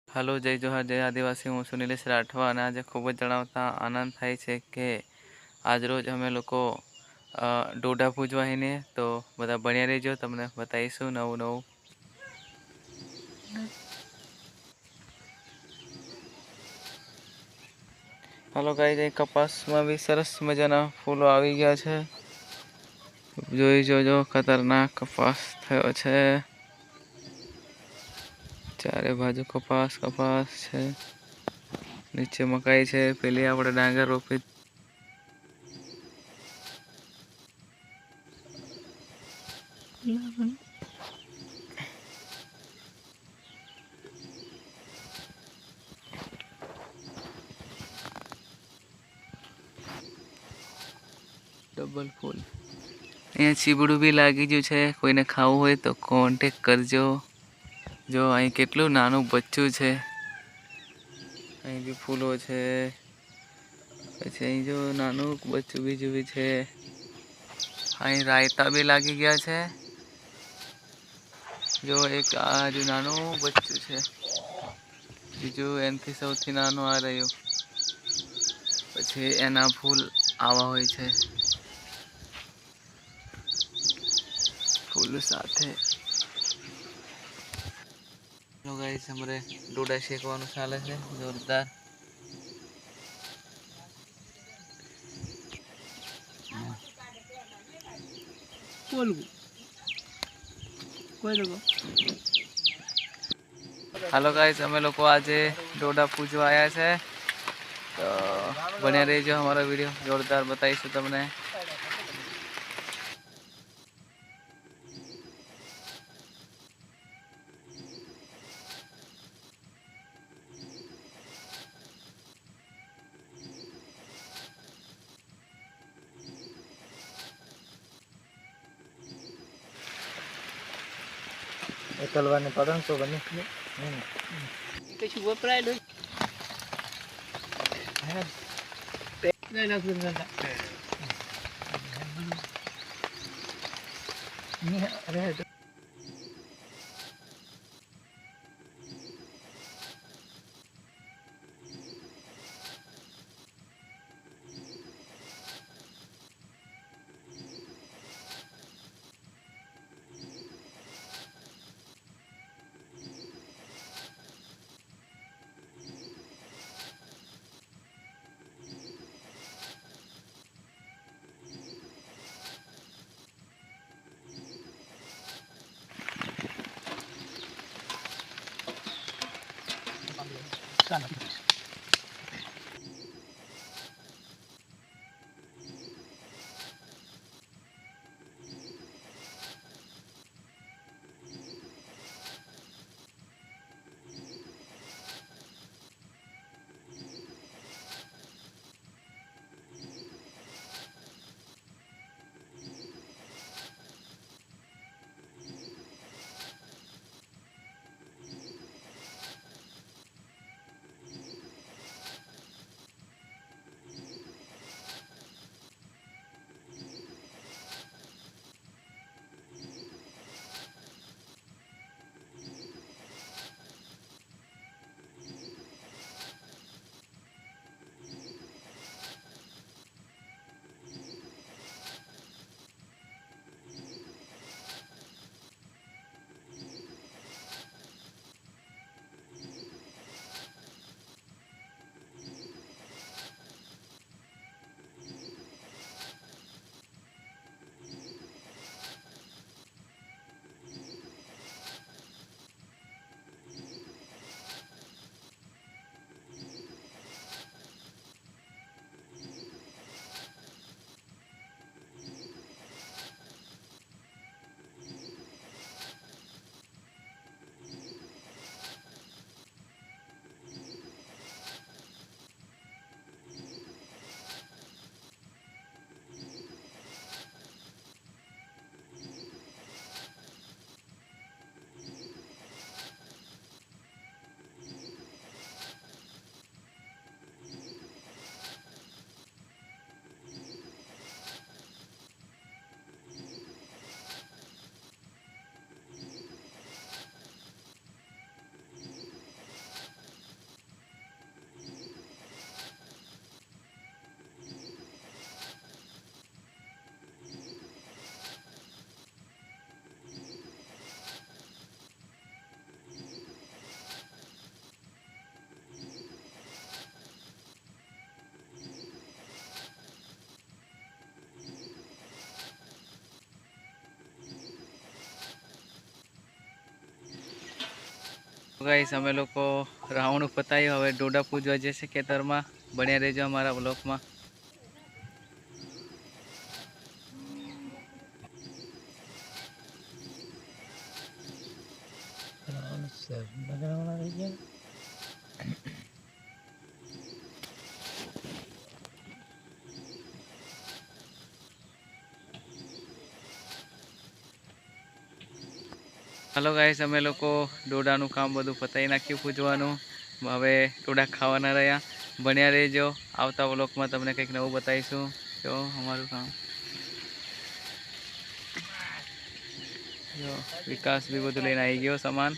Hello जय जोहार जय आदिवासी हूँ सुनीलेश राठवा અને આજે ખૂબ જ જણાવતા આનંદ થાય છે કે આજરોજ અમે લોકો ડોડા પૂજવા હીને તો બધા બન્યા રહેજો તમને બતાવીશું નવું નવું. હાલો ગાઈસ કપાસમાં બી સરસ મજાના ફૂલો આવી ગયા છે. જોઈ જોજો ખતરનાક કપાસ થયો છે. ચારે બાજુ કપાસ કપાસ છે. નીચે મકાઈ છે. પેલી આપણે ડાંગર રોપી ડબલ ફૂલ. અહીંયા ચીબડું બી લાગી ગયું છે. કોઈને ખાવું હોય તો કોન્ટેક કરજો. જો અહીં કેટલું નાનું બચ્ચું છે. અહીં બી ફૂલો છે. પછી અહીં જો નાનું બચ્ચું બીજું બી છે. અહીં રાયતા બી લાગી ગયા છે. જો એક આ જો નાનું બચ્ચું છે. બીજું એનાથી સૌથી નાનું આ રહ્યું. પછી એના ફૂલ આવા હોય છે. ફૂલ સાથે ગાઈસ અમારે ડોડા શેકવાનું ચાલે છે જોરદાર. હાલો ગાઈસ અમે લોકો આજે ડોડા પૂજવા આવ્યા છે તો બન્યા રહેજો અમારો વિડીયો જોરદાર બતાવીશું તમને. એકલવાને પતંગ તો બને કશું વપરાય નહીં. ગાઈસ અમે લોકો રાઉન્ડ પતાવ્યો, હવે ડોડા પૂજવા જશે ખેતરમાં. બન્યા રહેજો અમારા બ્લોકમાં. હાલો ગાઈસ, અમે લોકો ડોડાનું કામ બધું પતાવી નાખ્યું પૂજવાનું. હવે ડોડા ખાવાના રહ્યા. બન્યા રહેજો, આવતા બ્લોકમાં તમને કંઈક નવું બતાવીશું. જો અમારું કામ, જો વિકાસ બી બધું લઈને આવી ગયો સામાન.